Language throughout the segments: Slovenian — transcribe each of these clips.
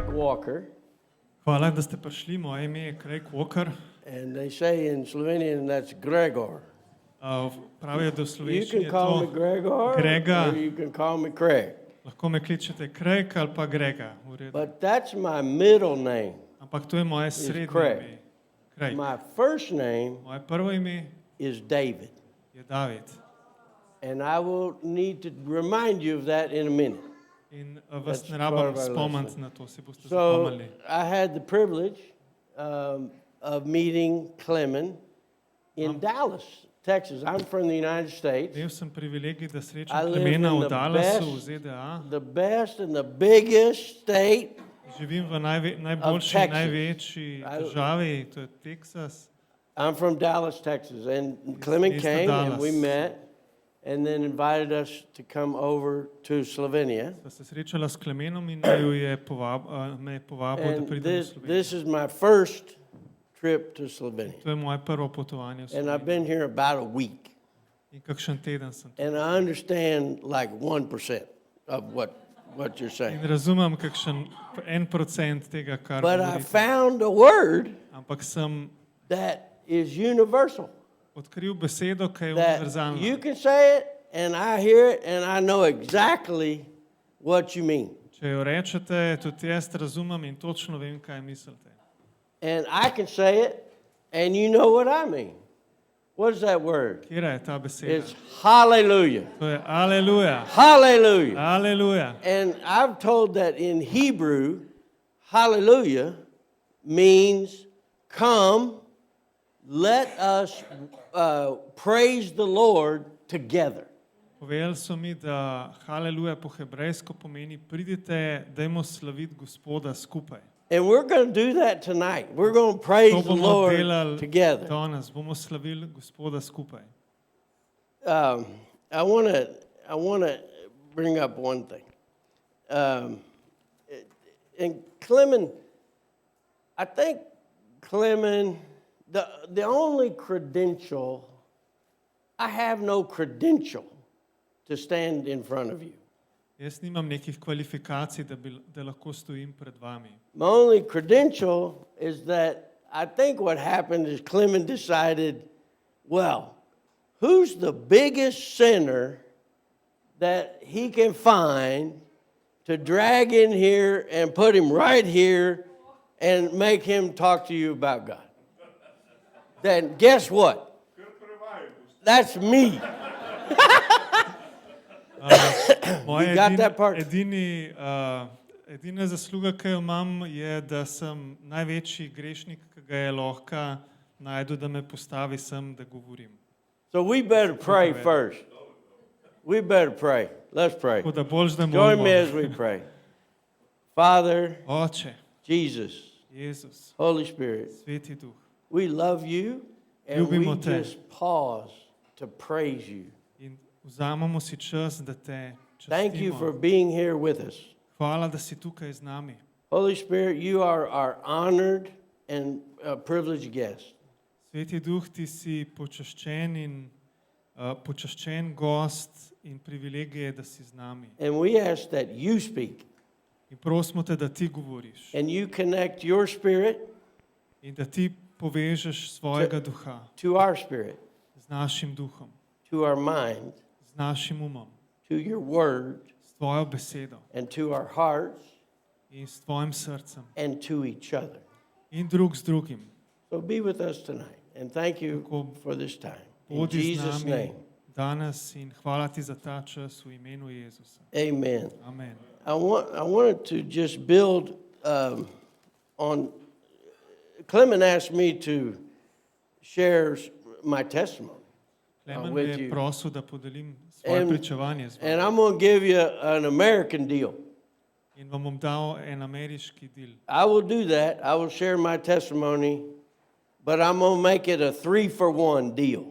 Craig Walker. Hvala, da ste prišli. Moje ime je Craig Walker. And they say in Slovenian that's Gregor. Pravijo, da v You slovenščini can je call me to Gregor Grega. or you can call me Craig. Lahko me kličete Craig ali pa Grega. V redu. But that's my middle name. Ampak to je moje srednje Craig. ime. Craig. My first name Moje prvo ime is David. je David. And I will need to remind you of that in a minute. In vas That's ne part rabim of our spomniti lesson. na to, si boste So zapomnili. I had the privilege of meeting Clement in Dallas, Texas. I'm from the United States. Imel sem privilegij, da I srečam live Klemena in v the Dallasu v best- ZDA. The best and the biggest state. Živim v najboljši, Texas. največji državi, to je Teksas. I'm from Dallas, Texas. And Clement East of came and we Dallas. met and then invited us to come over to Slovenia. Sva se srečala s Klemenom in me je povabil, da And pridem v this Slovenijo. is my first trip to Slovenia. To je moje prvo potovanje v And I've Slovenijo. been here about a week. In kakšen teden sem tu. And I understand like 1% of what you're saying. In razumem kakšen 1% tega, kar But I govorite. found a word Ampak sem that is universal. odkril besedo, ki je That you univerzalna. can say it and I hear it and I know exactly what you mean. Če jo rečete, tudi jaz razumem in točno vem, kaj mislite. And I can say it and you know what I mean. What is that word? Kjera je ta beseda? It's hallelujah. To je aleluja. Hallelujah. Aleluja. And I've told that in Hebrew, hallelujah means come, let us praise the Lord together. Povedali so mi, da haleluja po hebrejsko pomeni pridite, dajmo slaviti Gospoda skupaj. And we're going to do that tonight. We're going to praise To the bomo Lord delali together. danes, bomo slavili Gospoda skupaj. I want to bring up one thing. And Clement, I think Clement, the only credential, I have no credential to stand in front of you. Jaz nimam nekih kvalifikacij, da lahko stojim pred vami. My only credential is that I think what happened is Clement decided, well, who's the biggest sinner that he can find to drag in here and put him right here and make him talk to you about God? Then guess what? That's me. You got that part? Edina zasluga, ki jo imam, je, da sem največji grešnik, ki ga je lahko najdu, da me postavi sem, da govorim. So we better pray first. We better pray. Let's pray. Tako da boljš, da Join me molimo. as we pray. Father, Oče, Jesus, Jezus, Holy Spirit, Sveti Duh, we love you and we Ljubimo te. just pause to praise you. in vzamemo si čas, da te Thank you for častimo. being here with us. Hvala, da si tukaj z nami. Holy Spirit, you are our honored and privileged guest. Sveti Duh, ti si počaščen gost in privilegij je, da si z nami. And we ask that you speak In prosimo te, da ti govoriš and you connect your spirit in da ti povežeš svojega duha to our spirit, z našim duhom, to our mind, z našim umom, to your word, s tvojo besedo and to our hearts in s tvojim srcem and to each other. in drug z drugim. So be with us tonight and thank you Tako for this time. In Bodi z Jesus' nami name, danes in hvala ti za ta čas v imenu Jezusa. amen. Amen. I wanted to just build on. Clement asked me to share my testimony, Klemen me with je you. prosil, da podelim svoje And- pričevanje z and vami. I'm going to give you an American deal. In vam bom dal en ameriški del. I will do that. I will share my testimony, but I'm going to make it a 3-for-1 deal.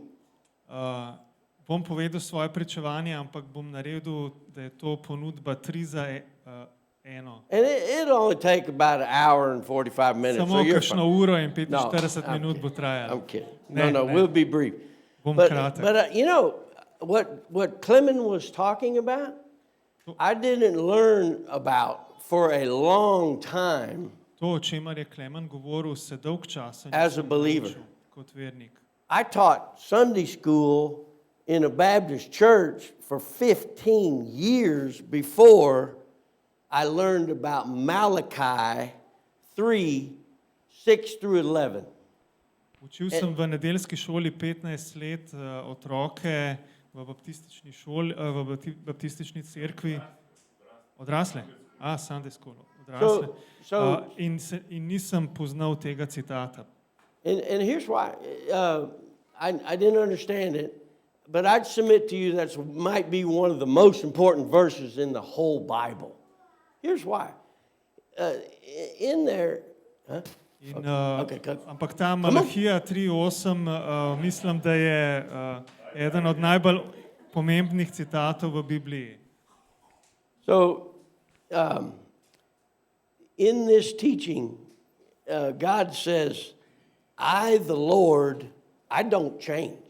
Bom povedal svoje pričevanje, ampak bom naredil, da je to ponudba 3 za 1. And it'll only take about an hour and 45 minutes. Samo so you're kakšno fine. uro in No, 45 I'm minut bo kidding. trajalo. I'm kidding. Ne, No, ne. we'll be brief. Bom But kratek. you know, what Clement was talking about, I didn't learn about for a long time To, o čemer je Klemen govoril, se dolg časa As a nisem believer. naučil kot vernik. I taught Sunday school in a Baptist church for 15 years before I learned about Malachi 3, 6 through 11. Učil sem v nedeljski šoli 15 let otroke v baptistični šoli, v baptistični cerkvi. Odrasle? Sunday school. Odrasle. In nisem poznal tega citata. And here's why. I didn't understand it, but I'd submit to you that might be one of the most important verses in the whole Bible. Here's why. In there... Huh? Ampak ta Malahija 3:8 mislim, da je eden od najbolj pomembnih citatov v Bibliji. So, in this teaching, God says, I, the Lord, I don't change.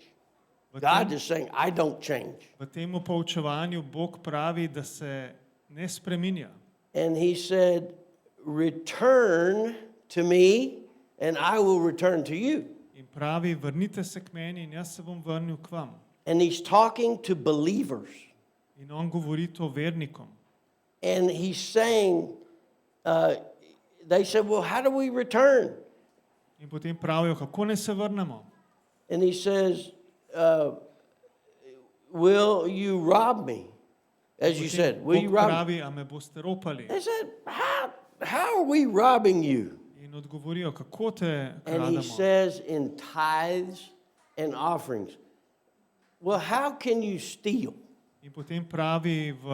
God is saying, I don't change. V tem poučevanju Bog pravi, da se ne spreminja. And he said, return to me, and I will return to you. In pravi, vrnite se k meni in jaz se bom vrnil k vam. And he's talking to believers. In on govori to vernikom. And he's saying, they said, well, how do we return? In potem pravijo, kako naj se vrnemo? And he says, will you rob me? As you said, will you Bog rob me? pravi, a me boste ropali? They said, how are we robbing you? In odgovorijo, kako te And he krademo? says, in tithes and offerings. Well, how can you steal? In potem pravi v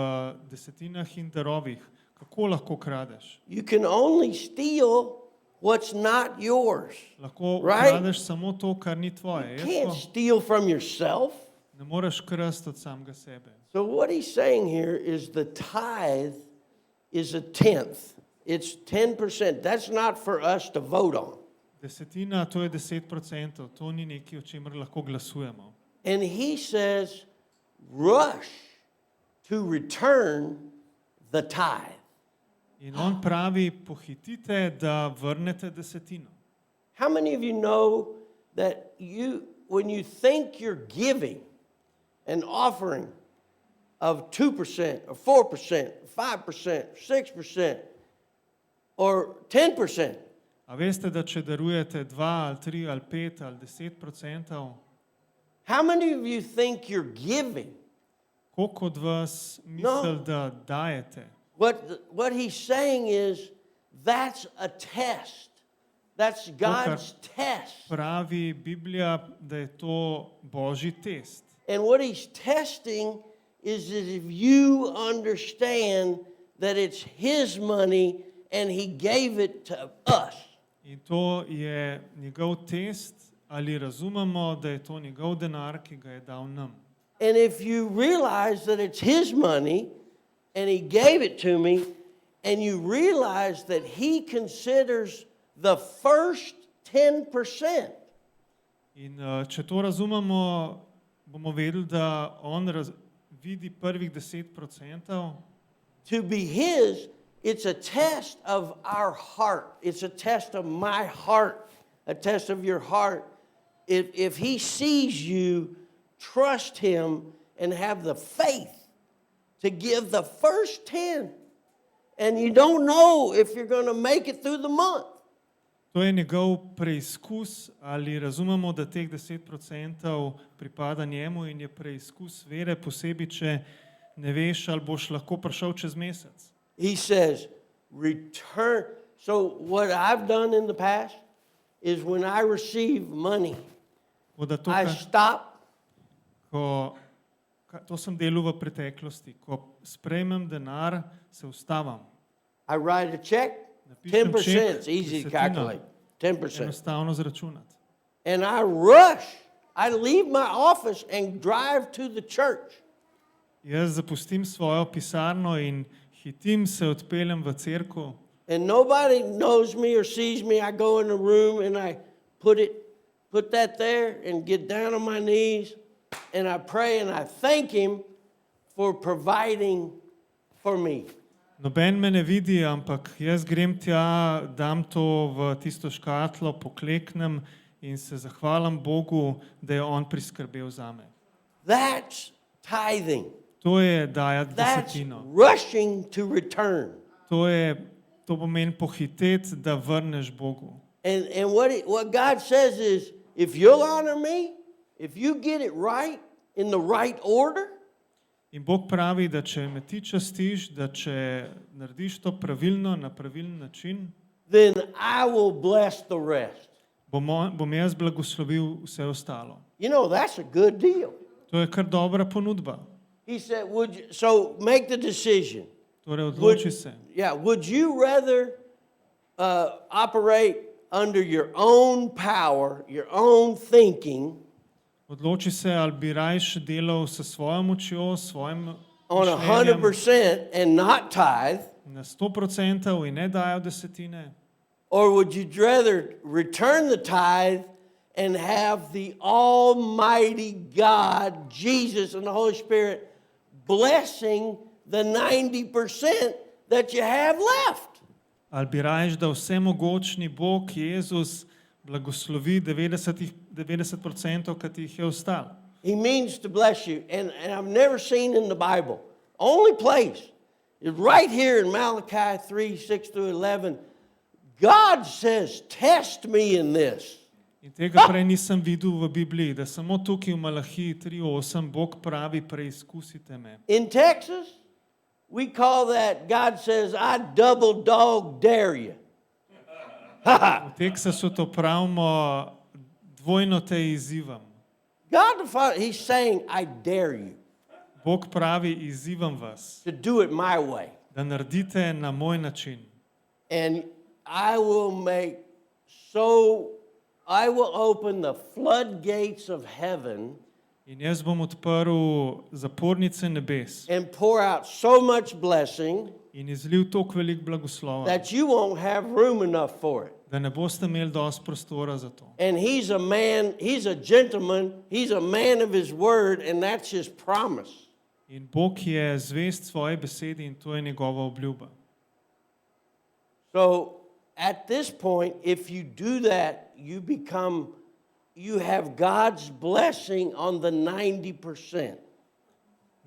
desetinah in darovih, kako lahko kradeš? You can only steal what's not yours. Lahko Right? kradeš samo to, kar ni tvoje. You can't steal from yourself. Ne moreš krasti od samega sebe. So what he's saying here is the tithe is a tenth. It's 10%. That's not for us to vote on. Desetina, to je 10%, to ni nekaj, o čemer lahko glasujemo. And he says, rush to return the tithe. In on pravi, pohitite, da vrnete desetino. How many of you know that when you think you're giving an offering of 2% or 4%, 5%, 6%, or 10%, A veste, da če darujete 2 ali 3 ali 5 ali 10%, how many of you think you're giving? koliko od vas misli, da dajete? What he's saying is that's a test. That's God's test. Pravi Biblija, da je to Božji test. And what he's testing is that if you understand that it's his money and he gave it to us. In to je njegov test, ali razumemo, da je to njegov denar, ki ga je dal nam. And if you realize that it's his money and he gave it to me, and you realize that he considers the first 10%. In če to razumemo, bomo vedeli, da on vidi prvih 10%. To be his, it's a test of our heart. It's a test of my heart, a test of your heart. If he sees you, trust him and have the faith to give the first 10, and you don't know if you're going to make it through the month. To je njegov preizkus, ali razumemo, da teh 10% pripada njemu in je preizkus vere, posebej, če ne veš, ali boš lahko prišel čez mesec. He says, return. So what I've done in the past is when I receive money, I stop. To sem delal v preteklosti. Ko sprejmem denar, se ustavim. I write a check. 10%, it's easy to calculate. 10%. Enostavno zračunati. And I rush. I leave my office and drive to the church. Jaz zapustim svojo pisarno in hitim se odpeljem v cerkev. And nobody knows me or sees me. I go in the room and I put that there and get down on my knees and I pray and I thank him for providing for me. Noben me ne vidi, ampak jaz grem tja, dam to v tisto škatlo, pokleknem in se zahvalim Bogu, da je On priskrbel zame. That's tithing. To je dajati That's desetino. rushing to return. To pomeni pohiteti, da vrneš Bogu. And what God says is, if you'll honor me, if you get it right in the right order, In Bog pravi, da če me ti častiš, da če narediš to pravilno, na pravilen način, then I will bless the rest. bom jaz blagoslovil vse ostalo. You know, that's a good deal. To je kar dobra ponudba. He said, so make the decision. Torej, odloči se. Would you rather operate under your own power, your own thinking, Odloči se, ali bi rajš delal s svojo močjo, s svojim on mišljenjem 100% and not tithe, na 100% in ne dajal desetine? or would you rather return the tithe and have the Almighty God, Jesus, and the Holy Spirit blessing the 90% that you have left? Ali bi rajš, da vsemogočni Bog, Jezus, blagoslovi 90%, ki ti jih je ostalo? He means to bless you. And I've never seen in the Bible, only place is right here in Malachi 3:6-11. God says, test me in this. In tega prej nisem videl v Bibliji, da samo tukaj v Malahiji 3:8 Bog pravi, preizkusite me. In Texas, we call that, God says, I double dog dare you. V Teksasu to pravimo, dvojno te izzivam. God the Father, He's saying, I dare you Bog pravi, izzivam vas, to do it my way. da naredite na moj način. And I will open the floodgates of heaven In jaz bom odprl zapornice nebes and pour out so much blessing in izlil toliko velik blagoslova, that you won't have room enough for it. da ne boste imeli dosti prostora za to. And He's a man, He's a gentleman, He's a man of His word, and that's His promise. In Bog je zvest svoji besedi in to je njegova obljuba. So at this point, if you do that, you have God's blessing on the 90%.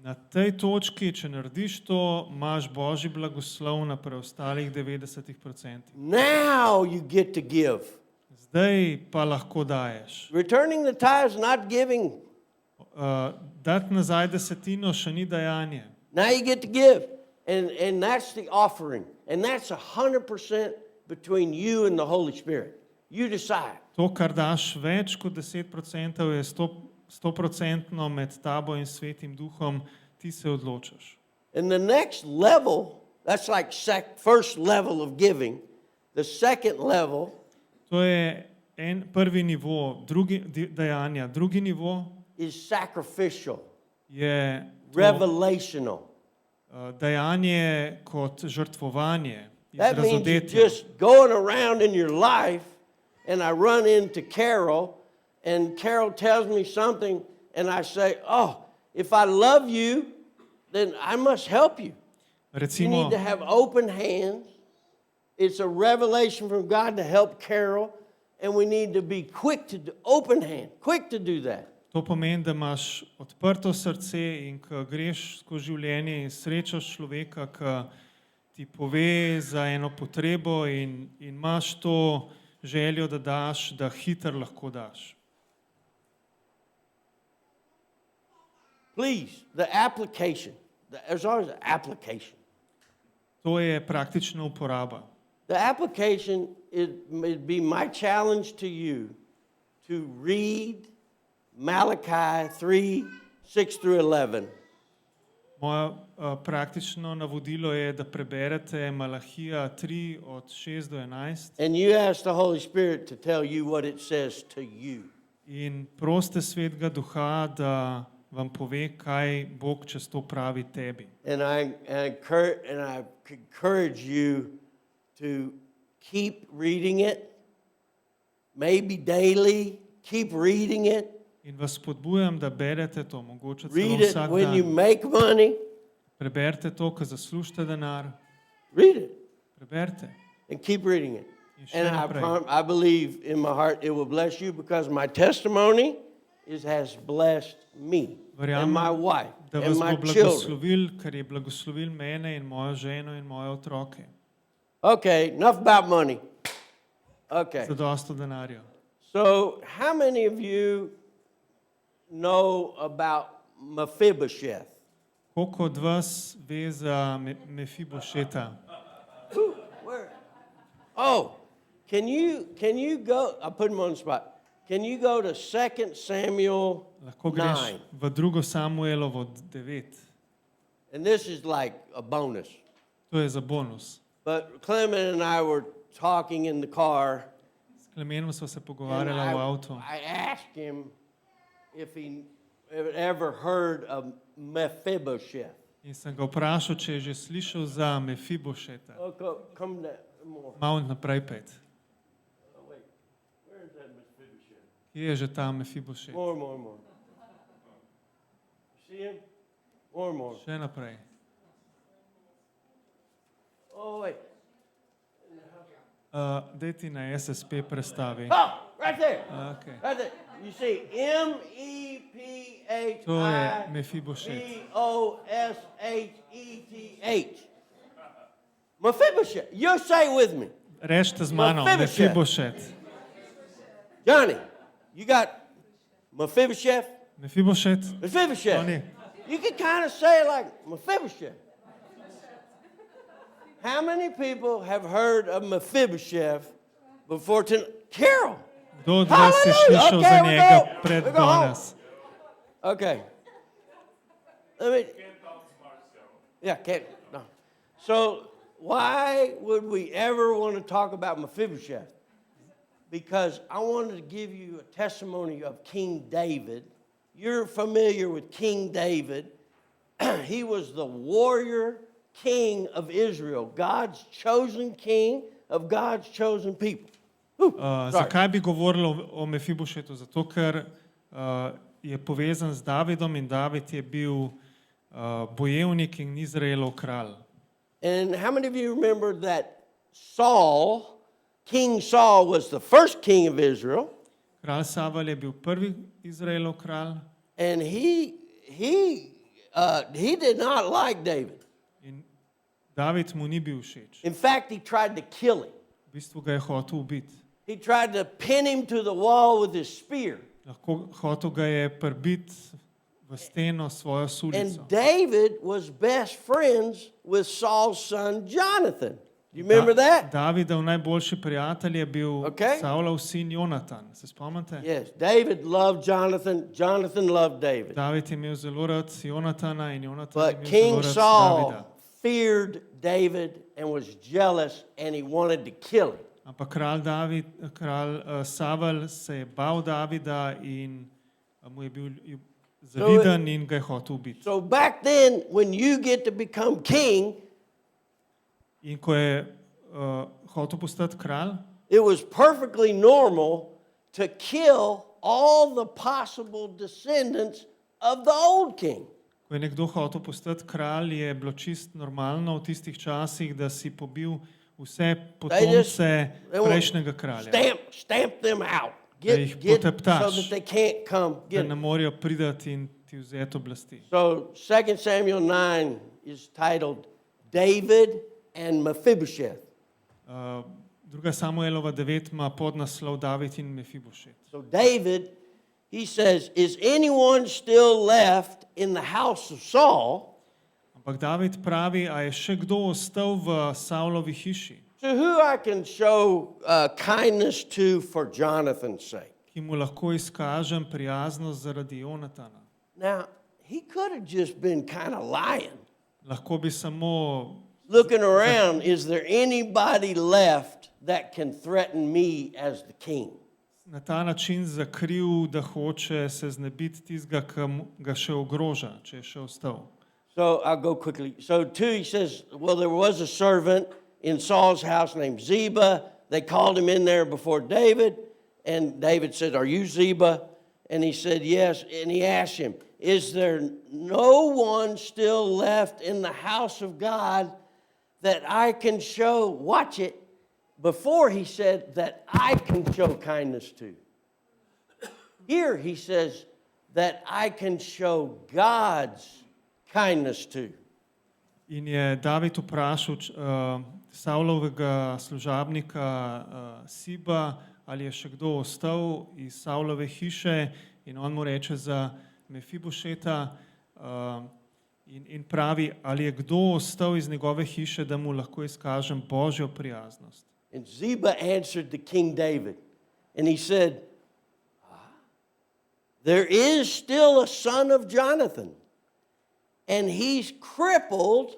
Na tej točki, če narediš to, imaš Božji blagoslov na preostalih 90%. Now you get to give. Zdaj pa lahko daješ. Returning the tithes, not giving. Dati nazaj desetino še ni dajanje. Now you get to give. And that's the offering. And that's 100% between you and the Holy Spirit. You decide. To, kar daš več kot 10%, je 100% med tabo in Svetim Duhom, ti se odločaš. And the next level, that's like first level of giving. The second level To je prvi nivo dajanja. Drugi nivo is sacrificial, je revelational. dajanje kot žrtvovanje, That means you're razodetja. just going around in your life, and I run into Carol, and Carol tells me something, and I say, oh, if I love you, then I must help you. You Recimo, need to have open hands. It's a revelation from God to help Carol, and we need to be quick to do, open hand, quick to do that. to pomeni, da imaš odprto srce in ko greš skozi življenje in srečaš človeka, ki ti pove za eno potrebo in imaš to željo, da daš, da hitro lahko daš. Please, the application. There's always an application. To je praktična uporaba. The application would be my challenge to you to read Malachi 3:6-11. Moje praktično navodilo je, da preberete Malahija 3 od 6 do 11 And you ask the Holy Spirit to tell you what it says to you. in prosite Svetega Duha, da vam pove, kaj Bog čez to pravi tebi. And I encourage you to keep reading it, maybe daily, keep reading it. In vas spodbujam, da berete to, mogoče celo Read it vsak when you dan. make money. Preberite to, ko zaslužite denar. Read it Preberite. and keep reading it. In še And naprej. I believe in my heart it will bless you because my testimony has blessed me and my Verjamem, wife da and vas my bo children. blagoslovil, ker je blagoslovil mene in mojo ženo in moje otroke. Okay, enough about money. Okay. Za dosto denarja. So, how many of you know about Mephibosheth? Koliko od vas ve za Mefibošeta? Where? Oh, can you go? I'll put him on the spot. Can you go to 2 Samuel Lahko greš 9? v 2. Samuelovo 9. And this is like a bonus. To je za bonus. But Clement and I were talking in the car. S Klemenom sva se And pogovarjala v avtu. I asked him if he ever heard of Mephibosheth. In sem ga vprašal, če je že slišal za Mefibošeta. Oh, come down more. Malo naprej pet. Oh, wait, where is that Mephibosheth? Kje je že ta Mefibošet? More. See him? More. Še naprej. Oh, wait. Daj ti na SSP prestavi. Oh, right there. Okay. Right there. You see, M-E-P-H-I-B-O-S-H-E-T-H. To je Mefibošet. Mephibosheth. You say it with me. Rečite z mano, Mephibosheth. Mefibošet. Johnny, you got Mephibosheth? Mefibošet? Mephibosheth. Johnny. You can kind of say it like Mephibosheth. How many people have heard of Mephibosheth before tonight? Carol. Kdo od vas je Hallelujah. slišal Okay, za we njega go. pred We go home. danes? Okay. Let me. Yeah, can't. No. So, why would we ever want to talk about Mephibosheth? Because I wanted to give you a testimony of King David. You're familiar with King David. He was the warrior king of Israel, God's chosen king of God's chosen people. Sorry. Zakaj bi govorili o Mefibošetu? Zato, ker je povezan z Davidom in David je bil bojevnik in Izraelov kralj. And how many of you remember that King Saul was the first king of Israel, Kralj Savel je bil prvi Izraelov kralj and he did not like David. in David mu ni bil všeč. In fact, he tried to kill him. V bistvu ga je hotel ubiti. He tried to pin him to the wall with his spear. Hotel ga je prbiti v steno s svojo sulico. And David was best friends with Saul's son Jonathan. Do you remember that? Davidov najboljši prijatelj je bil Okay. Saulov sin Jonatan. Se spomnite? Yes, David loved Jonathan. Jonathan loved David. David je imel zelo rad Jonatana in Jonatan But je imel King zelo rad Saul Davida. feared David and was jealous and he wanted to kill him. Ampak kralj Savel se je bal Davida in mu je bil zaviden in ga je hotel ubiti. So back then, when you get to become king, In ko je hotel postati kralj, it was perfectly normal to kill all the possible descendants of the old king. ko je nekdo hotel postati kralj, je bilo čist normalno v tistih časih, da si pobil vse potomce prejšnjega kralja, Stamp them out. Da jih Get poteptaš. so that they can't come da get ne morejo priti in ti vzeti oblasti. So 2 Samuel 9 is titled David and Mephibosheth. 2. Samuelova 9 ima podnaslov David in Mefibošet. So David, he says, is anyone still left in the house of Saul? Ampak David pravi, a je še kdo ostal v Saulovi hiši, To who I can show kindness to for Jonathan's sake. ki mu lahko izkažem prijaznost zaradi Jonatana. Now, he could have just been kind of lying. Lahko bi samo Looking around, is there anybody left that can threaten me as the king? na ta način zakril, da hoče se znebiti tistega, ki ga še ogroža, če je še ostal. So I'll go quickly. So 2, he says, well, there was a servant in Saul's house named Ziba. They called him in there before David. And David said, are you Ziba? And he said, yes. And he asked him, is there no one still left in the house of God that I can show, watch it, before he said that I can show kindness to. Here he says that I can show God's kindness to. In je David vprašal Savlovega služabnika Siba, ali je še kdo ostal iz Savlove hiše, in on mu reče za Mefibošeta in pravi, ali je kdo ostal iz njegove hiše, da mu lahko izkažem Božjo prijaznost. And Ziba answered to King David, and he said, there is still a son of Jonathan, and he's crippled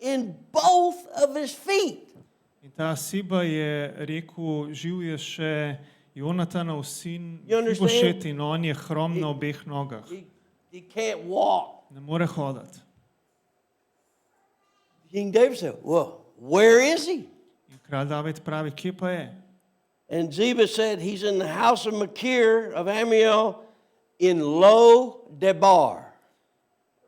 in both of his feet. In ta Siba je rekel, živ je še Jonatanov sin You understand? Mefibošet in on je hrom na obeh nogah. He can't walk. Ne more hoditi. King David said, well, where is he? In kralj David pravi, kje pa je? And Ziba said, he's in the house of Machir of Amiel in Lo Debar.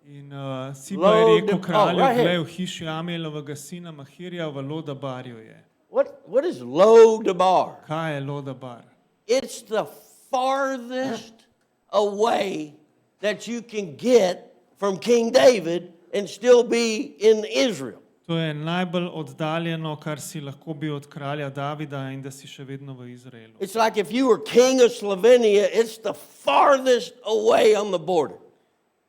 In Siba je rekel kralju, right here. glej, v hiši Amielovega sina Mahirja v Lodabarju je. What is Lo Debar? Kaj je Lodabar? It's the farthest away that you can get from King David and still be in Israel. To je najbolj oddaljeno, kar si lahko bil od kralja Davida in da si še vedno v Izraelu. It's like if you were king of Slovenia, it's the farthest away on the border.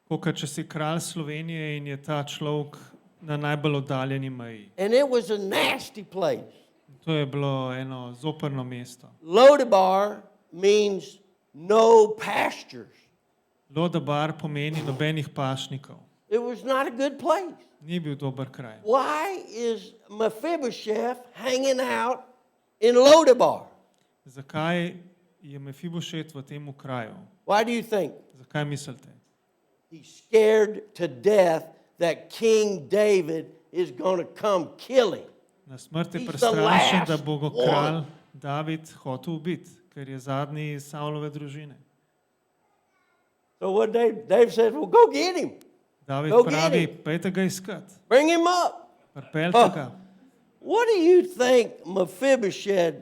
Kot če si kralj Slovenije in je ta človek na najbolj oddaljeni meji. And it was a nasty place. To je bilo eno zoprno mesto. Lodebar means no pastures. Lodabar pomeni nobenih pašnikov. It was not a good place. Ni bil dober kraj. Why is Mephibosheth hanging out in Lodebar? Zakaj je Mefibošet v tem kraju? Why do you think? Zakaj mislite? He's scared to death that King David is going to come kill him. Na smrt je He's the prestrašen, last da bo ga one. kralj David hotel ubiti, ker je zadnji iz Savlove družine. So what David said, well, go get him. David Go get pravi, him. pejte ga iskat, Bring him up. pripeljte ga. What do you think Mephibosheth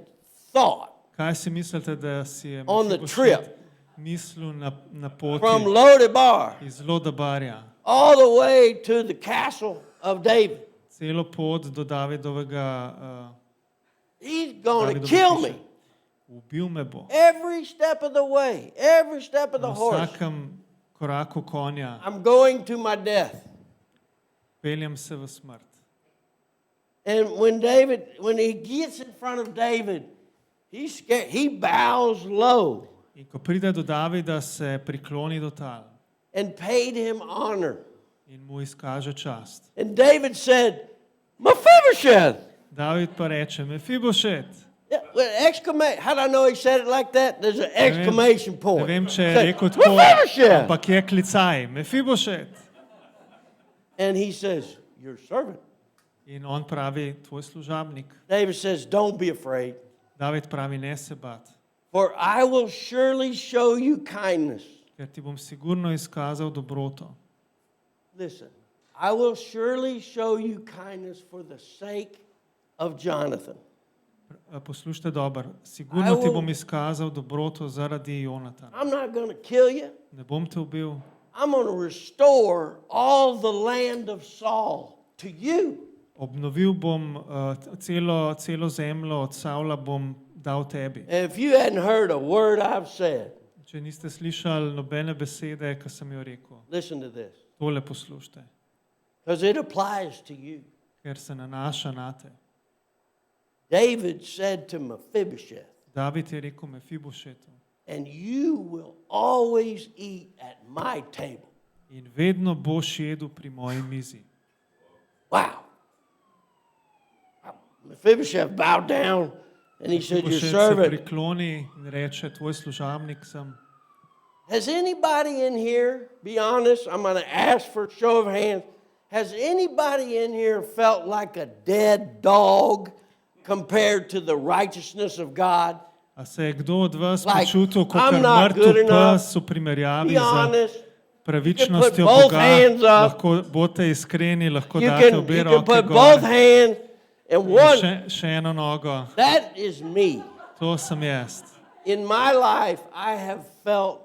thought Kaj si mislite, da si je On the Mefibošet trip. mislil na poti from Lodebar iz Lodabarja, all the way to the castle of David? celo pot do Davidovega He's going to Davidove kill hiše. me. Ubil me bo. Every step of the way, every step of the Na horse. vsakem koraku konja I'm going to my death. peljem se v smrt. And when he gets in front of David, he's scared. He bows low In ko pride do Davida, se prikloni do tal and paid him honor. in mu izkaže čast. And David said, Mephibosheth. David pa reče, Mefibošet. Yeah, how do I know he said it like that? There's an exclamation Ne point. vem, če je Say, rekel tako, Mephibosheth. ampak je klicaj, Mefibošet. And he says, your servant. In on pravi, tvoj služabnik. David says, don't be afraid, David pravi, ne se bat, for I will surely show you kindness. ker ti bom sigurno izkazal dobroto. Listen, I will surely show you kindness for the sake of Jonathan. Poslušajte dobro, sigurno ti bom izkazal dobroto zaradi Jonatana. I'm not going to kill you. Ne bom te ubil, I'm going to restore all the land of Saul to you. obnovil bom celo zemljo od Savla bom dal tebi. And if you hadn't heard a word I've said, Če niste slišali nobene besede, ki sem jo rekel, listen to this, tole poslušajte, because it applies to you. ker se nanaša na te. David said to Mephibosheth, David je rekel Mefibošetu, and you will always eat at my table. in vedno boš jedel pri moji mizi. Wow. Mephibosheth bowed down and he said, your Mefibošet se servant. prikloni in reče, tvoj služabnik sem. Has anybody in here, be honest, I'm going to ask for a show of hands, has anybody in here felt like a dead dog compared to the righteousness of God? A se je kdo od vas Like, počutil kot I'm not good mrtev enough. pes v primerjavi Be z honest. pravičnostjo both Boga, hands up. lahko boste iskreni, lahko You date can, obe you can roke put gor. both hands and In one. še eno nogo. That is me. To sem jaz. In my life, I have felt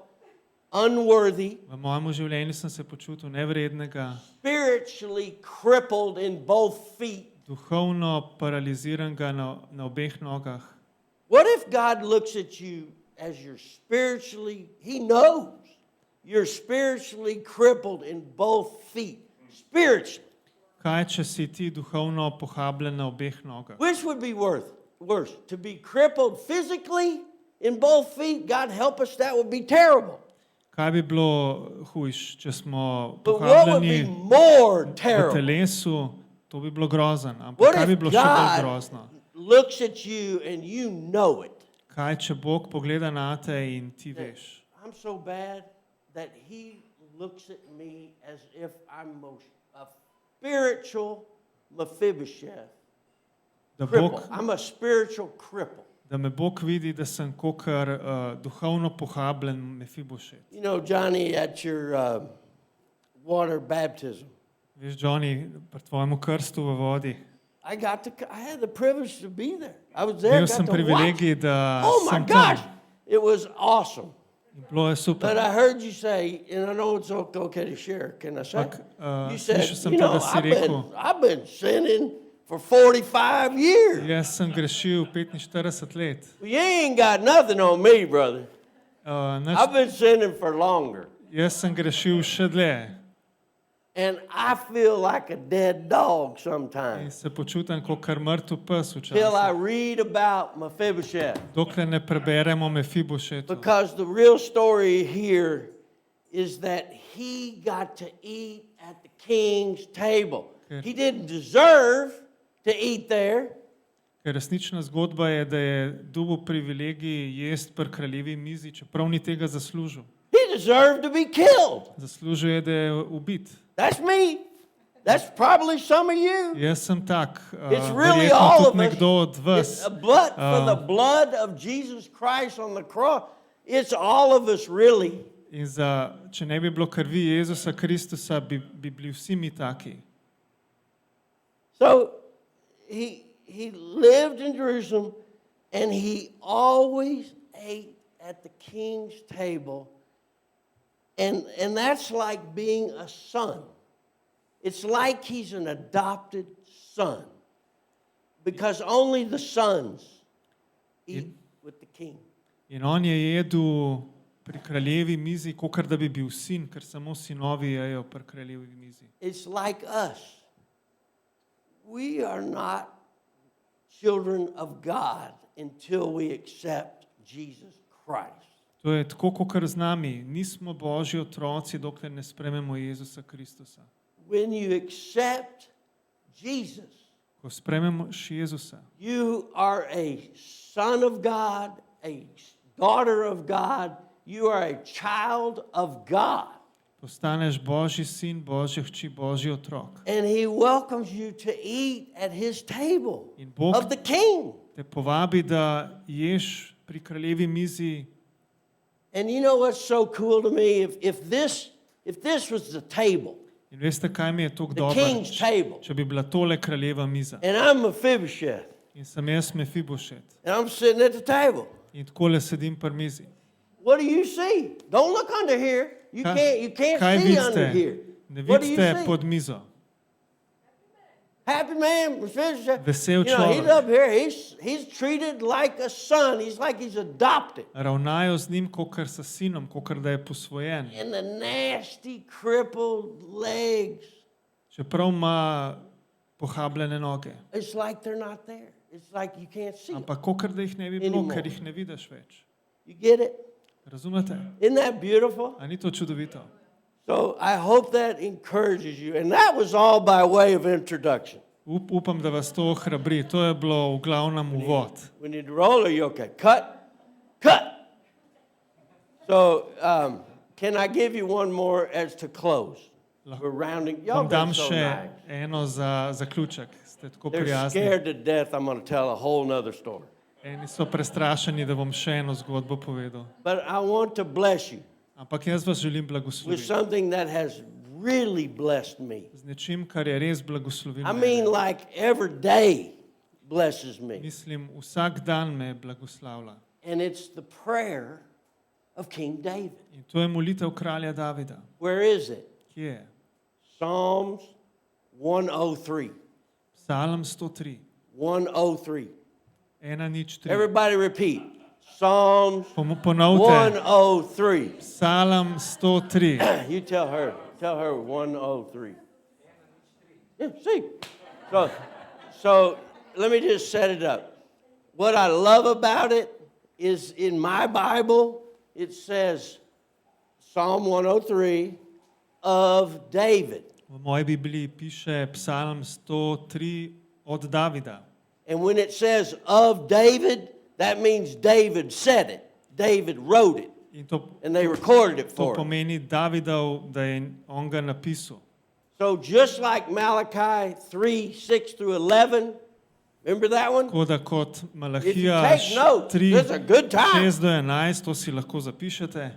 unworthy, V mojem življenju sem se počutil nevrednega, spiritually crippled in both feet. duhovno paraliziranega na obeh nogah. What if God looks at you as you're spiritually, He knows you're spiritually crippled in both feet. Spiritually. Kaj, če si ti duhovno pohabljen na obeh nogah? Which would be worse? To be crippled physically in both feet? God help us, that would be terrible. Kaj bi bilo hujš, če smo But what would be pohabljeni more v terrible? telesu? To bi bilo grozen. Ampak What kaj bi if bilo še bolj God grozno? looks at you and you know it? Kaj, če Bog pogleda na te in ti veš? I'm so bad that He looks at me as if I'm a spiritual Mephibosheth. Da, Cripple. I'm a spiritual cripple. da me Bog vidi, da sem kakor duhovno pohabljen Mefibošet. You know, Johnny, at your water baptism, Veš, Johnny, pri tvojemu krstu v vodi. I had the privilege to be there. I was there. Imel Got sem to watch. privilegij, da Oh my sem gosh, tam. it was awesome. In bilo je But super. I heard you say, and I know it's okay to share. Can I say? Ampak You said, slišal sem you to, know, da si rekel, I've been sinning for 45 years. jaz sem grešil 45 let. Well, you ain't got nothing on me, brother. I've been sinning for longer. Jaz sem grešil še dlje And I feel like a dead dog in sometimes. se počutim kot kar mrtev pes Till I včasih. read about Mephibosheth. Dokler ne preberemo Mefibošetu. Because the real story here is that he got to eat at the king's table. Good. He didn't deserve to eat there. Ker resnična zgodba je, da je dobil privilegij jesti pri kraljevi mizi, čeprav ni tega zaslužil. He deserved to be killed. Zaslužil je, da je ubit. That's me. That's probably some of you. Jaz sem tak, It's really verjetno all of tudi us. nekdo od It's vas. for the blood of Jesus Christ on the cross. It's all of us really. In če ne bi bilo krvi Jezusa Kristusa, bi bili vsi mi taki. So he lived in Jerusalem and he always ate at the king's table. And that's like being a son. It's like he's an adopted son. Because only the sons eat with the king. In on je jedel pri kraljevi mizi, kakor da bi bil sin, ker samo sinovi jejo pri kraljevi mizi. It's like us. We are not children of God until we accept Jesus Christ. To je tako, kakor z nami. Nismo Božji otroci, dokler ne sprememo Jezusa Kristusa. When you accept Jesus, Ko sprememo Jezusa, you are a son of God, a daughter of God, you are a child of God. postaneš Božji sin, Božja hči, Božji otrok. And he welcomes you to eat at his table In Bog of the king. te povabi, da ješ pri kraljevi mizi. And you know what's so cool to me? If this was the table, In veste, kaj mi je tako the dobro, king's table, če bi bila tole kraljeva miza. and I'm Mephibosheth, In sem jaz Mefibošet. and I'm sitting at the table, In takole sedim pri mizi. what do you see? Don't look under here. You can't Kaj see under vidite? here. Ne What do you vidite see? pod mizo. Happy man, Mephibosheth. Vesel You know, he's človek. up here. He's treated like a son. He's like he's adopted. Ravnajo z njim, kakor s sinom, kakor da je posvojen. And the nasty, crippled legs. Čeprav ima pohabljene noge. It's like they're not there. It's like you can't see them. Ampak kakor da jih ne bi bilo, Anymore. ker jih ne vidiš več. You get it? Razumete? Isn't that beautiful? A ni to čudovito? So I hope that encourages you. And that was all by way of introduction. Upam, da vas to ohrabri. To je bilo v glavnem uvod. We need to roll. Are you okay? Cut. Cut. So can I give you one more as to close? We're rounding. Y'all Vam dam been so še nice. eno za zaključek. Ste tako They're prijazni. scared to death. I'm going to tell a whole nother story. Eni so prestrašeni, da bom še eno zgodbo povedal. But I want to bless you. Ampak jaz vas želim with blagosloviti something that has really blessed me. z nečim, kar je res blagoslovilo I mene. mean, like every day blesses me. Mislim, vsak dan me blagoslavlja. And it's the prayer of King David. In to je molitev kralja Davida. Where is it? Kje je? Psalms 103. Psalm 103. 103. 103. Everybody repeat. Psalms Ponovite. 103. Psalm 103. You tell her. Tell her 103. Yeah, see. So let me just set it up. What I love about it is in my Bible, it says Psalm 103 of David. V moji Bibliji piše Psalm 103 od Davida. And when it says of David, that means David said it. David wrote it. In to And they recorded it To for him. pomeni Davidov, da je on ga napisal. So just like Malachi 3, 6 through 11, remember that one? Tako da kot If you Malahija take notes, 3, this is a good time. 6 do 11, to si lahko zapišete.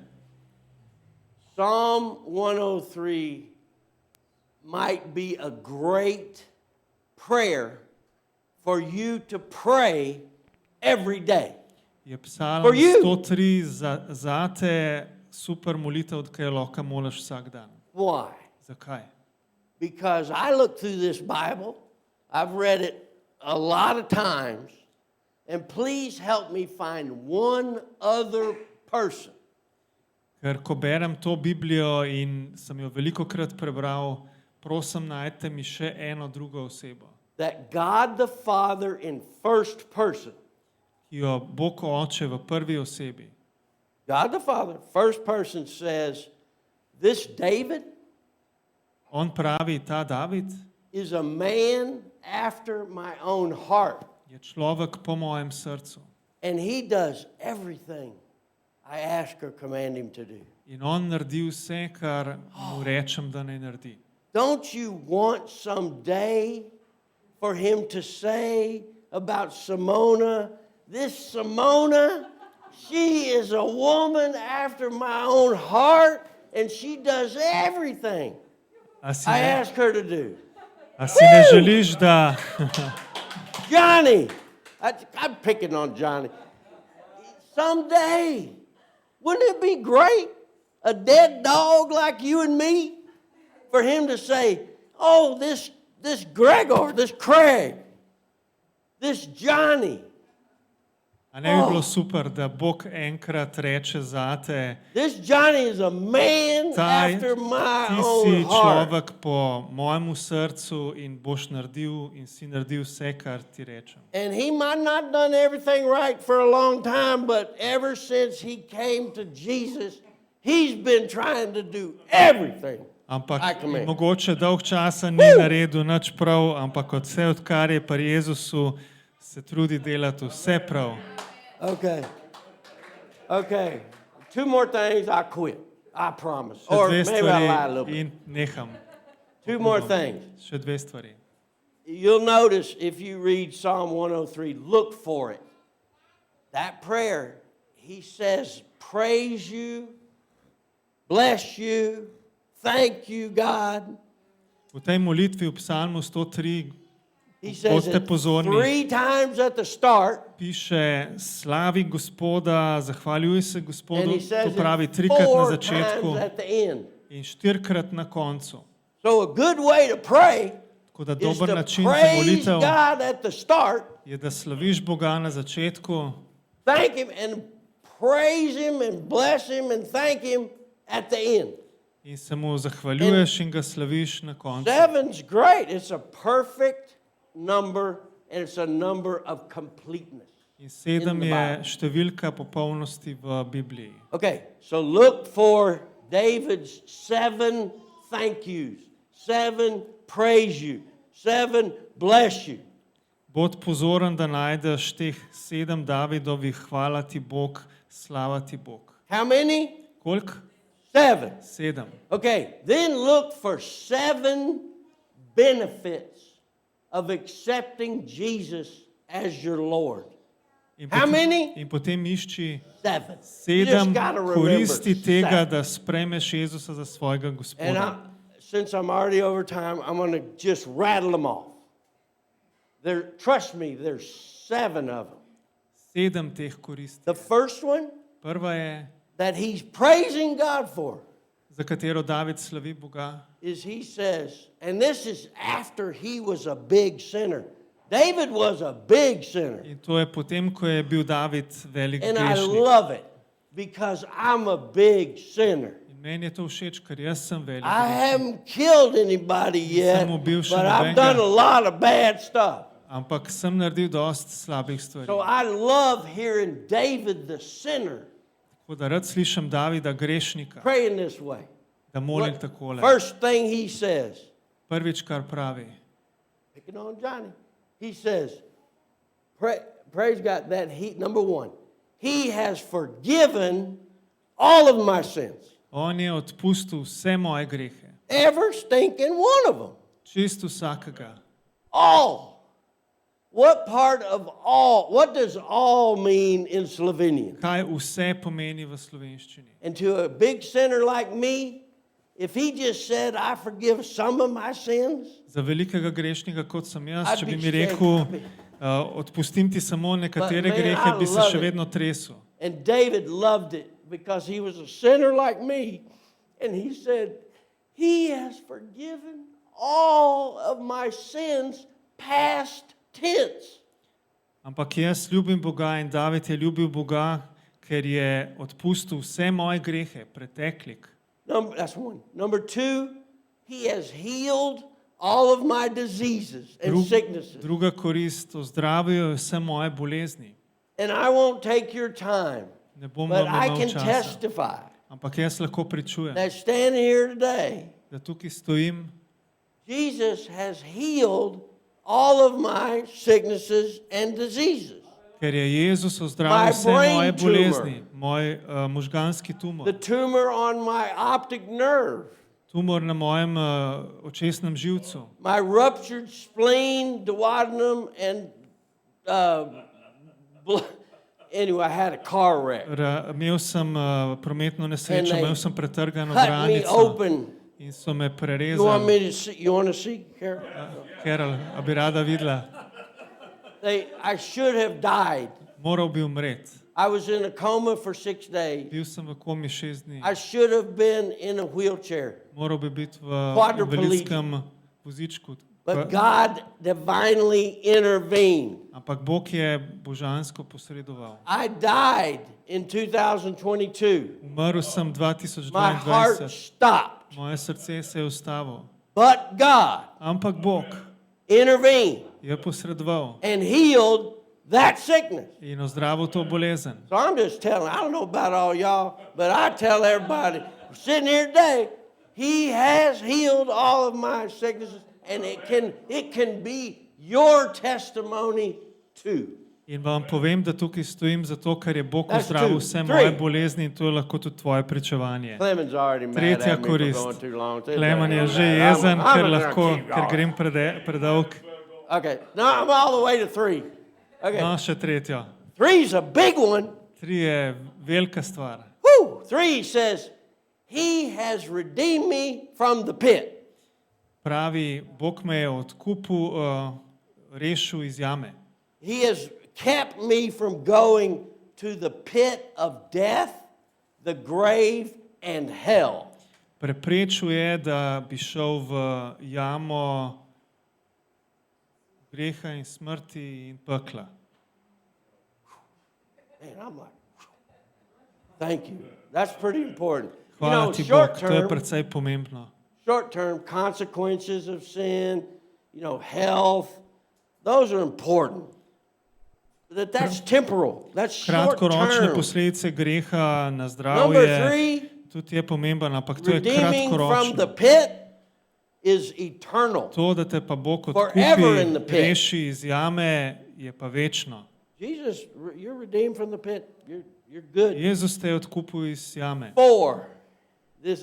Psalm 103 might be a great prayer for you to pray every day. Je Psalm For you. 103 zate super molitev, ki jo lahko moliš vsak dan. Why? Zakaj? Because I look through this Bible, I've read it a lot of times, and please help me find one other person Ker ko berem to Biblijo in sem jo veliko krat prebral, prosim, najte mi še eno drugo osebo, that God the Father in first person, ki jo Bog Oče v prvi osebi, God the Father, first person says, this David on pravi, ta David is a man after my own heart, je človek po mojem srcu. and he does everything I ask or command him to do. In on naredi vse, kar mu rečem, da naj naredi. Don't you want someday for him to say about Simona, this Simona, she is a woman after my own heart, and she does everything A si I ne, ask her to do. a si ne želiš, da... Johnny, I'm picking on Johnny. Someday, wouldn't it be great, a dead dog like you and me, for him to say, oh, this Gregor, this Craig, this Johnny, A ne bi bilo super, da Bog enkrat reče zate, this Johnny is a man taj, after my ti si own heart. človek po mojemu srcu in boš naredil in si naredil vse, kar ti rečem. And he might not done everything right for a long time, but ever since he came to Jesus, he's been trying to do everything. Ampak I command. mogoče dolg časa ni naredil nič prav, ampak od vse, odkar je pri Jezusu, se trudi delati vse prav. Okay. 2 more things, I quit. I promise. Še Or dve maybe I lie a little stvari bit. in neham. 2 more things. Še dve stvari. You'll notice if you read Psalm 103, look for it. That prayer, he says, praise you, bless you, thank you, God. V tej molitvi v psalmu 103 He says Boste it pozorni. 3 times at the start, piše slavi Gospoda, zahvaljuj se and Gospodu, he to says pravi it 3krat na 4 začetku times at the end. in 4krat na koncu. So a good way to pray Tako da is dober to način za praise molitev God at the start, je, da slaviš Boga na začetku, thank him and praise him and bless him and thank him at the end. in se mu zahvaljuješ in ga slaviš na koncu. 7's great. It's a perfect number, and it's a number of completeness. In 7 in the je Bible. številka popolnosti v Bibliji. Okay, so look for David's 7 thank yous, 7 praise you, 7 bless you. Bod pozoren, da najdeš teh 7 Davidovih hvala ti Bog, slava ti Bog. How many? Koliko? 7. 7. Okay, then look for 7 benefits of accepting Jesus as your Lord. How many? In potem išči 7. You just 7 got to remember koristi tega, 7. da spremeš Jezusa za svojega And Gospoda. since I'm already over time, I'm going to just rattle them off. Trust me, there's 7 of them. 7 teh koristi. The first one Prva je, that he's praising God for za katero David slavi Boga, is he says, and this is after he was a big sinner. David was a big sinner. in to je potem, ko je bil David velik And I grešnik. love it because I'm a big sinner. In meni je to všeč, ker jaz sem velik I grešnik. haven't killed anybody yet, Nisem ubil še but I've nobenega. done a lot of bad stuff. Ampak sem naredil dosti slabih stvari. So I love hearing David the sinner Tako da rad slišim Davida grešnika, praying this way. da molim What- takole. First thing he says, Prvič, kar pravi, picking on Johnny, he says, praise God that he, number one, he has forgiven all of my sins. on je odpustil vse moje grehe. Every stinking one of them. Čist vsakega. All. What part of all, what does all mean in Slovenian? Kaj vse pomeni v slovenščini? And to a big sinner like me, if he just said, I forgive some of my sins, Za velikega grešnika, kot sem jaz, I'd če be bi mi rekel, odpustim ti samo nekatere But man, grehe, I bi se love še it. vedno tresel. and David loved it because he was a sinner like me. And he said, he has forgiven all of my sins past tense. Ampak jaz ljubim Boga in David je ljubil Boga, ker je odpustil vse moje grehe, preteklik. That's one. Number two, he has healed all of my diseases and sicknesses. Druga korist, ozdravil je vse moje bolezni. And I won't take your time, Ne bom but vam I imel can časa. testify Ampak jaz lahko pričujem, that standing here today, da tukaj stojim, Jesus has healed all of my sicknesses and diseases. ker je Jezus My ozdravil vse brain moje tumor. bolezni, moj možganski tumor, The tumor on my optic nerve, tumor na mojem očesnem živcu, my ruptured spleen, duodenum, and anyway, I had a car wreck. Imel sem prometno nesrečo, And they imel sem pretrgano Cut me granico open. in so me You want prerezali. me to see? You want to see, Carol? Carol, a bi rada videla, I should have died. moral bi umreti. I was in a coma for 6 days. Bil sem v komi 6 dni. I should have been in a wheelchair. Moral bi biti v Quadriplegic. invalidskem vozičku. But God divinely intervened. Ampak Bog je božansko posredoval. I died in 2022. Umrl sem My heart 2022. stopped. Moje srce se je ustavilo. But God Ampak Bog intervened je posredoval and healed that sickness. in ozdravil to bolezen. So I'm just telling, I don't know about all y'all, but I tell everybody sitting here today, He has healed all of my sicknesses, and it can be your testimony too. In vam povem, da tukaj stojim zato, ker je Bog That's ozdravil two. vse Three. moje bolezni in to je lahko tudi tvoje pričevanje. Clement's already mad Tretja at me for korist. going too long. Klemen je že I'm jezen, ker gonna lahko, keep ker going. grem predolg. Okay, now I'm all the way to 3. Okay, No, še tretjo. 3's a big one. 3 je velika stvar. Woo! 3 says, He has redeemed me from the pit. Pravi, Bog me je odkupil, rešil iz jame. He has kept me from going to the pit of death, the grave, and hell. Preprečil je, da bi šel v jamo greha in smrti in pekla. Man, I'm like, thank you. That's pretty important. Hvala ti, Bog, short to je term, precej pomembno. short-term consequences of sin, health, those are important. That's temporal. That's Kratkoročne short-term. posledice greha na Number zdravje 3, tudi je pomemben, ampak to je redeeming from the kratkoročno. pit is eternal. To, da te pa Bog Forever in the odkupi, pit. reši iz jame, je pa večno. Jesus, you're redeemed from the pit. You're good. Jezus te je odkupil iz jame. 4,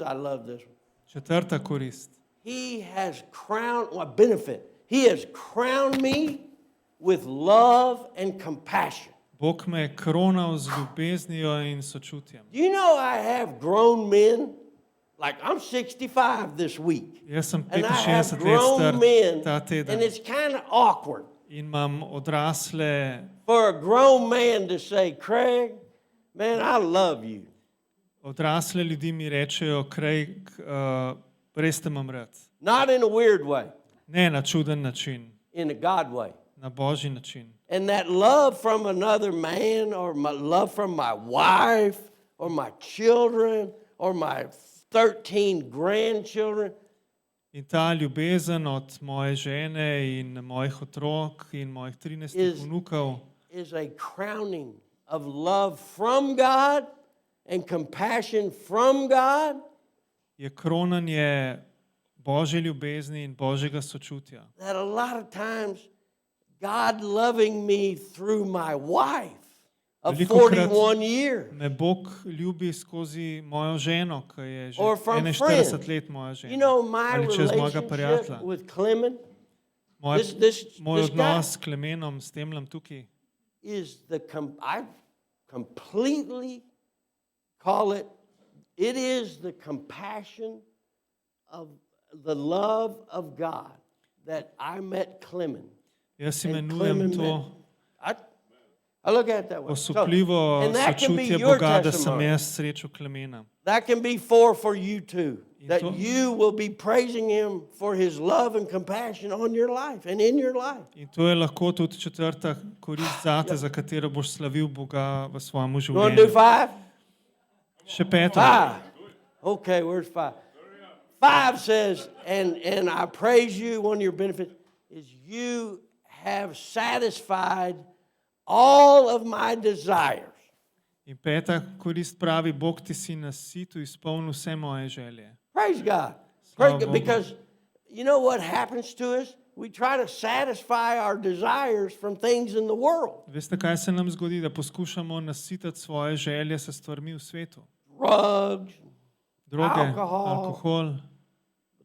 I love this one. Četrta korist. He has crowned, benefit. He has crowned me with love and compassion. Bog me je kronal z ljubeznijo in sočutjem. Do you know I have grown men? Like I'm 65 this week. Jaz sem And I have 65 let grown star men, ta and teden it's kind of awkward in imam odrasle, for a grown man to say, Craig, man, I love you. odrasle ljudi mi rečejo, Craig, res te imam rad. Not in a weird way, Ne na čuden način, in a God way. na božji način. And that love from another man, or my love from my wife, or my children, or my 13 grandchildren, In ta ljubezen od moje žene in mojih otrok in mojih 13 vnukov is a crowning of love from God and compassion from God je kronanje božje ljubezni in božjega sočutja. that a lot of times God loving me through my wife of Velikokrat 41 years, me Bog ljubi skozi mojo ženo, ki je že Or from 41 let moja žena. you know, my Ali čez mojega relationship prijatelja. with Clement Moj, this moj guy odnos s Klemenom, s temlem tukaj, is I completely call it is the compassion of the love of God that I met Clement. jaz And imenujem Clement to I look at it that way. osupljivo and that can be sočutje your Boga, da sem testimony. jaz srečal Klemena. That can be for you too. In That to- you will be praising him for his love and compassion on your life and in your life. In to je lahko tudi četrta korist zate, za katero boš slavil Boga v svojem You want to do življenju. 5? Še peto. 5. Okay, where's 5? 5 says, and I praise you, one of your benefits is you have satisfied all of my desires. In peta korist pravi, Bog ti si nasitil, izpolnil vse moje želje. Praise God. Slava Bogu. Because you know what happens to us? We try to satisfy our desires from things in the world. Veste, kaj se nam zgodi, da poskušamo nasititi svoje želje s stvarmi v svetu? Drugs, Droge, Alkohol. alkohol,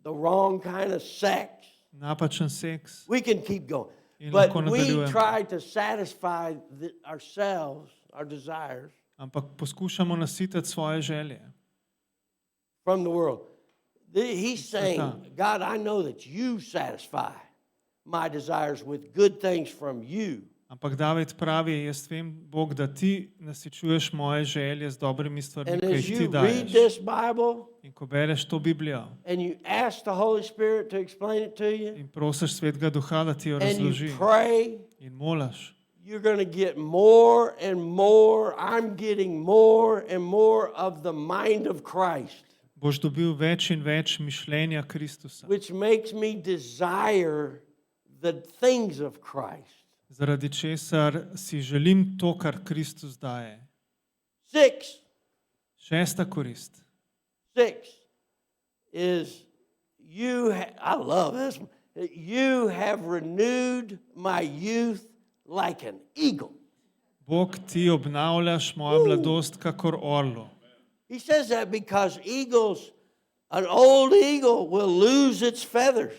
the wrong kind of sex. napačen seks. We can keep going. In But lahko we nadaljujemo. try to satisfy ourselves, our desires, Ampak poskušamo nasititi svoje želje. from the world. He's saying, Sveta. God, I know that you satisfy my desires with good things from you. Ampak David pravi, jaz vem, Bog, da ti nasičuješ moje želje z dobrimi stvarmi, And ki as jih ti you read daješ. this Bible In ko bereš to Biblijo and you ask the Holy Spirit to explain it to you, in prosiš Svetega Duha, da ti jo and you razloži pray, in molaš, you're going to get more and more. I'm getting more and more of the mind of Christ, boš dobil več in več mišljenja Kristusa, which makes me desire the things of Christ. zaradi česar si želim to, kar Kristus daje. 6 Šesta korist. is I love this one. You have renewed my youth like an eagle. Bog, ti obnavljaš mojo mladost kakor orlo. He says that because an old eagle will lose its feathers.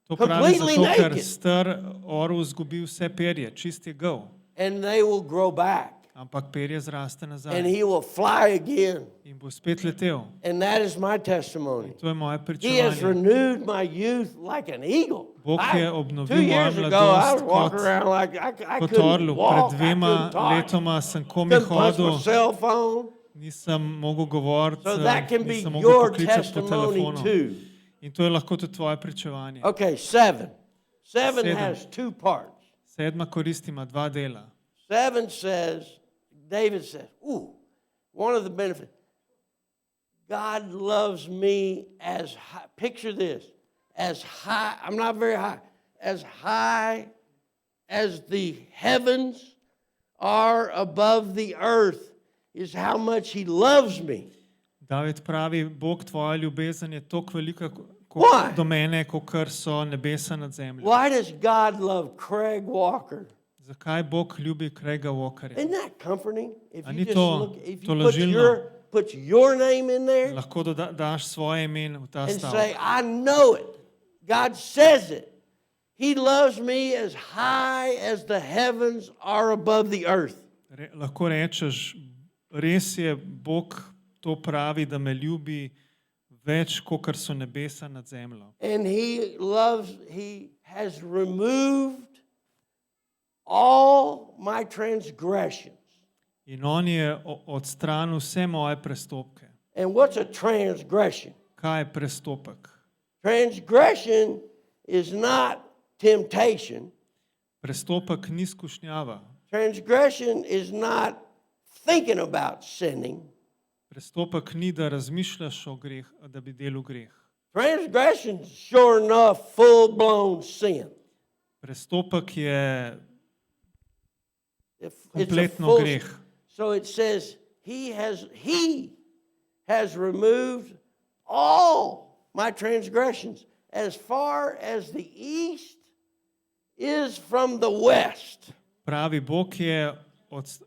To pravi Completely zato, ker naked. star orel izgubi vse perje, čist je gol, And they will grow back. ampak perje zraste And nazaj he will fly again. in bo spet letel. And that is my testimony. To je moje He has pričevanje. renewed my youth like an eagle. Bog je obnovil 2 years mojo ago, I was mladost walking kot- around like I Kot couldn't orlu. Pred walk, I dvema couldn't talk, letoma sem komi couldn't punch my hodil, cell phone. nisem mogel govoriti, So that can be nisem mogel your poklicati po testimony telefonu. too. In to je lahko tudi tvoje pričevanje. Okay, 7. 7 Sedem. has 2 parts. Sedma korist ima dva dela. 7 says, David says, one of the benefits. God loves me as high, picture this, as high, I'm not very high as the heavens are above the earth is how much he loves me. David pravi, Bog, tvoja ljubezen je toliko velika Why? do mene, kot so nebesa nad zemljo. Why does God love Craig Walker? Zakaj Bog ljubi Craiga Walkerja? Isn't that comforting? If A you ni just to look, if you tolažilno? put your name in there Lahko daš svoje ime v ta and stavek. say, I know it. God says it. He loves me as high as the heavens are above the earth. Lahko rečeš, res je, Bog to pravi, da me ljubi več, kot so nebesa nad zemljo. And he has removed all my transgressions. In on je odstranil vse moje prestopke. And what's a transgression? Kaj je prestopek? Transgression is not temptation. Prestopek ni skušnjava. Transgression is not thinking about sinning. Prestopek ni, da razmišljaš o greh, da bi delal greh. Transgression is sure enough full-blown sin. Prestopek je It's a kompletno full- greh. So it says he has removed all my transgressions as far as the east is from the west. Pravi, Bog je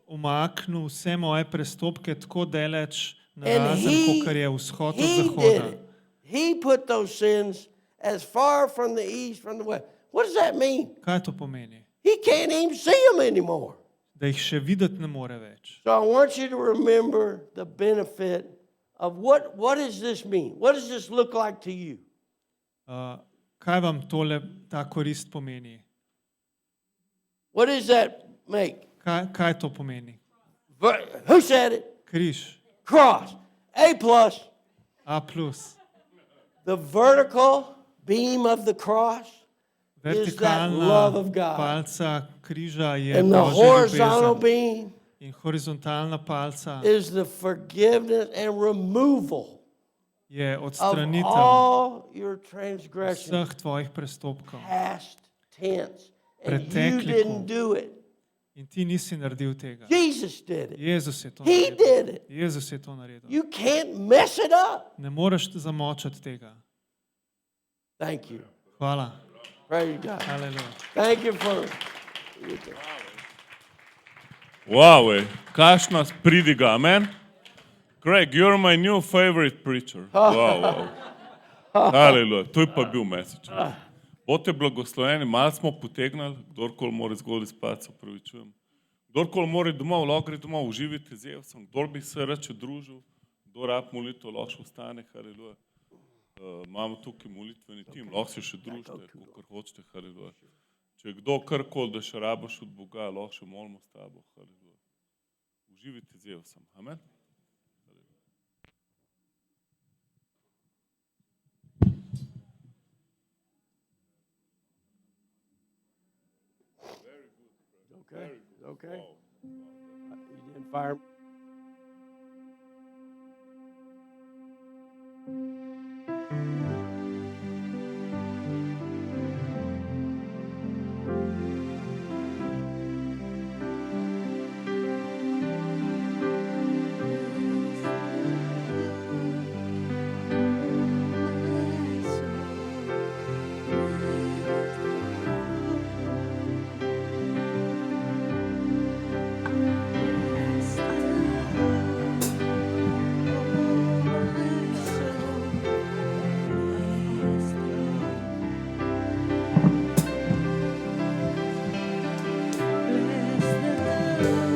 umaknil vse moje prestopke tako daleč narazen, kot je vzhod od he did zahoda. it. He put those sins as far from the east from the west. What does that mean? Kaj to pomeni? He can't even see them anymore. Da jih še videti ne more več. So I want you to remember the benefit of what does this mean? What does this look like to you? Kaj vam ta korist pomeni? What does that make? Kaj to pomeni? Who said it? Križ, Cross. A plus. A plus. The vertical beam of the cross is that love Vertikalna of God. palca križa je And the Božja horizontal ljubezen. beam In horizontalna palca is the forgiveness and removal je of odstranitev all your transgressions, vseh tvojih prestopkov. past tense. And you Pretekli didn't kul. do it. In ti nisi naredil tega. Jesus did it. Jezus je to He naredil. did it. Jezus je to naredil. You can't mess it up. Ne moreš zamočati tega. Thank you. Hvala. Praise God. Haleluja. Thank you for. Wow, kakšna pridiga, amen. Greg, you're my new favorite preacher. Wow. Haleluja, to je pa bil message. Bote blagosloveni, malo smo potegnali, kdorkoli mora zgolj spati, se opravičujem. Kdorkoli mora domov, lahko gre domov, uživite z Jevsom. Kdor bi se rače družil, kdor rab molitev, lahko ostane, haleluja. Imamo tukaj molitveni tim, lahko se še družite, kakor hočete, haleluja. Če je kdo karkoli, da še rabaš od Boga, lahko še molimo s tabo, haleluja. Uživite z Jevsom, amen. Okay. Okay. You didn't fire. Bless the Lord.